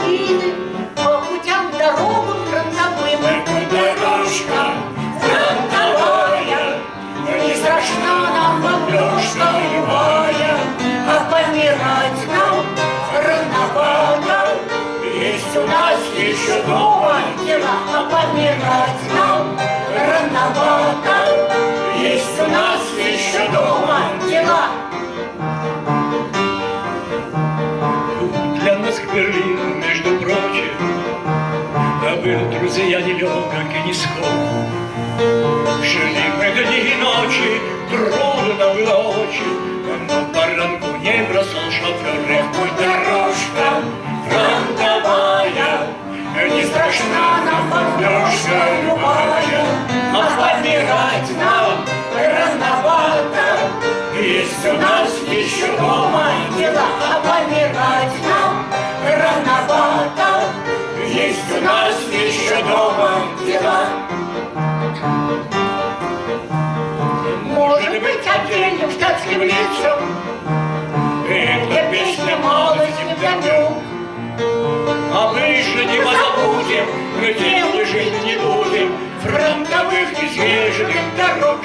Украины по путям дорогу фронтовым. Дорожка фронтовая, Не страшна нам бомбежка любая, а помирать нам рановато. есть у нас еще дома Дела, а помирать нам рановато. есть у нас еще дома Дела. Для нас Берлин, между прочим, да были друзья нелегок и не скоро. Шли мы дни и ночи, трудно было очень, но баранку не бросал шофер. Эх, путь дорожка фронтовая, не страшна нам бомбежка любая, А помирать нам рановато. есть у нас еще дома Дела, а помирать нам рановато. есть у нас еще дома Дела. Может быть, отдельным штатским лицам это песня молодости вдомек. А мы же не позабудем, где мы жить не будем, фронтовых неснежных дорог.